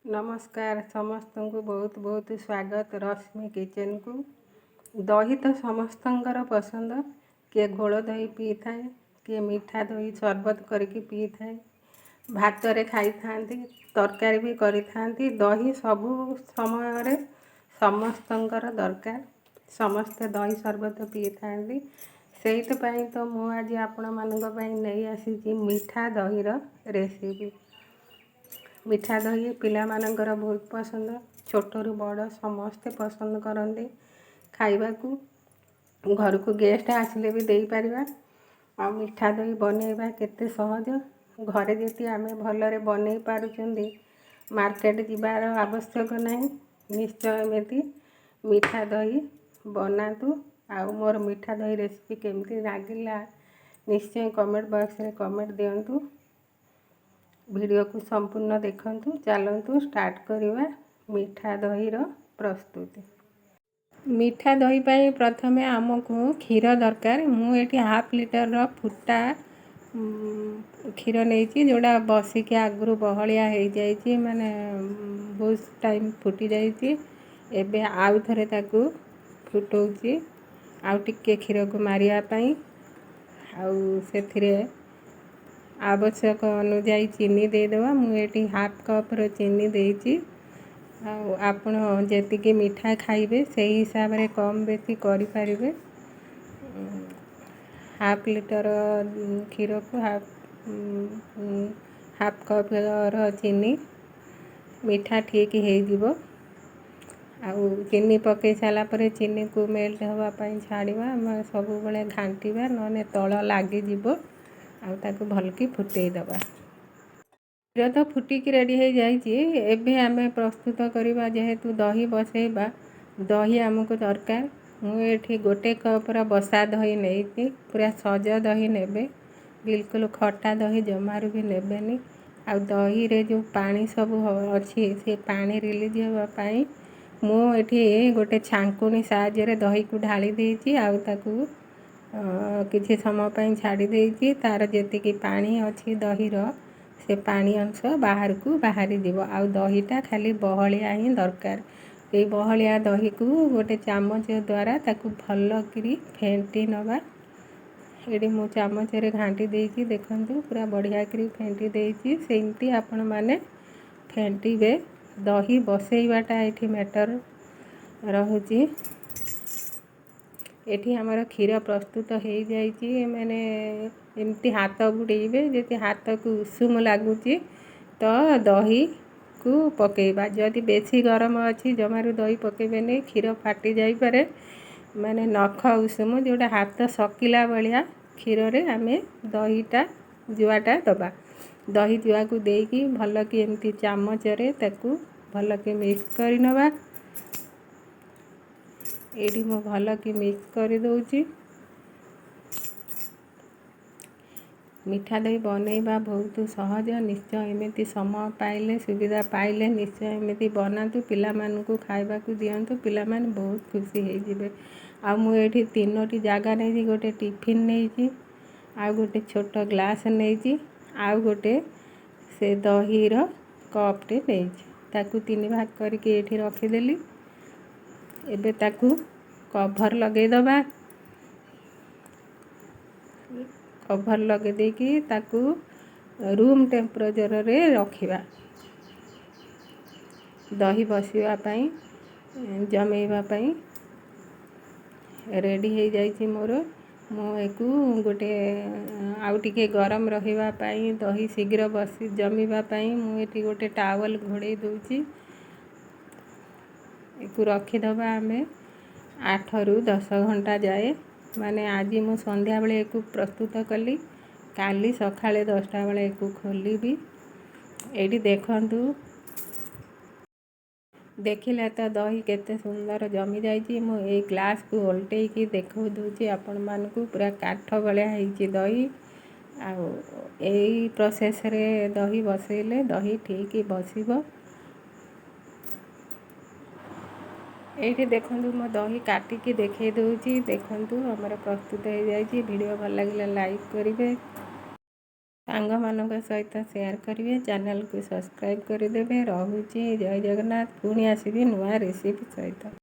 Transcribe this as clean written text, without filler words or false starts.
नमस्कार समस्त को बहुत बहुत स्वागत रश्मि किचन को। दही तो समस्तंकर पसंद। किए घोल दही पी थाए, किए मीठा दही शरबत करके पी थाए, भात रे खाई थांती, तरकारी भी करी थांती। दही सबु समय समस्तंकर दरकार। समस्ते दही शरबत पी थांती। सेहितपाई तो मु आज आपण मानक पई नहीं आसी मीठा दहीर रेसिपी। मीठा दही पिला मानकर बहुत पसंद। छोटरू बड़ समस्ते पसंद करते खाइबा को। घर को गेस्ट आसिले भी दे पारिबा। आ मीठा दही बनैबा केते सहज। घरे जेती आमे भलरे बनै पारुचंदी, मार्केट जिबार आवश्यक नहीं। निश्चय एमती मीठा दही बनातु। आउ मोर मीठा दही रेसिपी केमती लागिला निश्चय कमेंट बॉक्स रे कमेंट दियंतु। वीडियो को संपूर्ण देखंतु। चलंतु स्टार्ट करिवा मीठा दही रो प्रस्तुति। मीठा दही पाई प्रथमे आमको क्षीर दरकार। मु एठी हाफ लीटर रो फुटा क्षीर नेची, जोड़ा बसिक आगु बहलिया हो जाइए, माने बहुत टाइम फुटी जाइए। एबे आउ थरे ताकू फुटौची, आउ टिके क्षीर को मारिया पाई। आउ सेथिरे आवश्यक अनुजाई चीनी देदेवा। मुझे हाफ कप रो चीनी देची। आपण जेतिकी मीठा खाइबे से हिसाब रे कम बेसी करि पारिबे। हाफ लीटर क्षीर को हाफ कप रो चीनी मीठा ठीक हे जिवो। आउ चीनी पके साला परे चीनी को मेल्ट हवा पाई छाड़िबा। हम सब बेले घांटीबा, नने तळ लागी जिवो। आउ ताकू भलकी फुटई दबा। क्षीर तो फुटिकी रेडी हो जाइए। एबे आमे प्रस्तुत करिबा। जेहेतु दही बसैबा, दही आमको दरकार। मुझे गोटे कप रा बसा दही नहीं, पूरा सज दही नेबे। बिल्कुल खट्टा दही जमारू भी नेबेनी। आउ दही रे जो पानी सब अच्छी से पानी रिलीज हवा पाई मु एठी गोटे छांकुनी साहाय्य रे दही को ढाली देची। आउ ताकू किछि समय पाई छाड़ी देची। तार जेतिकी पानी अच्छी दही रो से पानी अंश बाहर को बाहरी जीव। आउ दहीटा खाली बहलिया ही दरकार। ये बहलिया दही को गोटे चामच द्वारा ताकू भल करी फेंटी नवा। ये मु चामच रे घांटी देची, देखंतु पूरा बढ़िया करी फेंटी देची। सेमती आपण माने फेंटीबे। दही बसैबाटा एठी मैटर रहुची। एठी हमर क्षीर प्रस्तुत हो जाइए। मैंने एमती हाथ बुड़ेबे, जैसे हाथ को उषुम लगुच तो दही को पकेबा। जदि बेसी गरम अच्छी जमारू दही पकेबे नहीं, क्षीर फाटी जाई पारे। माने नख उषुम जोड़ा हाथ सकिला भाया क्षीर रे आमे दहीटा जुआटा दबा। दही जुआ को देकी भल कि एमती चामच रे ताकू भल कि मिक्स करि नबा। एडी मो भल कि मिक्स कर दउची। मीठा दही बनैबा बहुत सहज। निश्चय एमती समय पाइले, सुविधा पाइले निश्चय एमती बनातु। पिला मानकु खाइबा को दियंतु। पिला मान बहुत खुशी हो जिवे। आ मु एठी तीनोटी जागा नहीं, गोटे टिफिन नहीं, आ गोटे छोट ग्लास नहीं, आ गोटे से दही रो कप टे नहीं। ताकू तीन भाग करके एठी रखिदेली। एबे ताकू कभर लगे दबा। कभर लगे देकी ताकू रूम टेम्परेचर रे रखिबा। दही बसिबा पाई, जमेइबा पाई रेडी हो जाइए मोर। मु एकू गोटे आउ टिके गरम रहिबा पाई, दही शीघ्र बसी जमीबा पाई मु एठी गोटे टावल घोड़े दउची। एकू रखिदबा आमे 8 ରୁ 10 घंटा जाए। माने आज मु संध्या बेले एकू प्रस्तुत कली, काली सकाळे 10टा बेले एकू खोलिबी। एठी देखंतु, देखिले तो दही केते सुंदर जमी जाइए। मु ए ग्लास को उल्टे की देखो दूची आपण मानकू। पूरा काठ भलिया ହେଇची दही। आउ एई प्रोसेस रे दही बसैले दही ठीक बसिबो। ଏଇଠି ଦେଖନ୍ତୁ ମୋ ଦହି କାଟିକି ଦେଖେଇ ଦେଉଛି। ଦେଖନ୍ତୁ ଆମର ପ୍ରସ୍ତୁତ ହେଇଯାଇଛି। ଭିଡ଼ିଓ ଭଲ ଲାଗିଲେ ଲାଇକ୍ କରିବେ, ସାଙ୍ଗମାନଙ୍କ ସହିତ ସେୟାର କରିବେ, ଚ୍ୟାନେଲକୁ ସବସ୍କ୍ରାଇବ୍ କରିଦେବେ। ରହୁଛି, ଜୟ ଜଗନ୍ନାଥ। ପୁଣି ଆସିବି ନୂଆ ରେସିପି ସହିତ।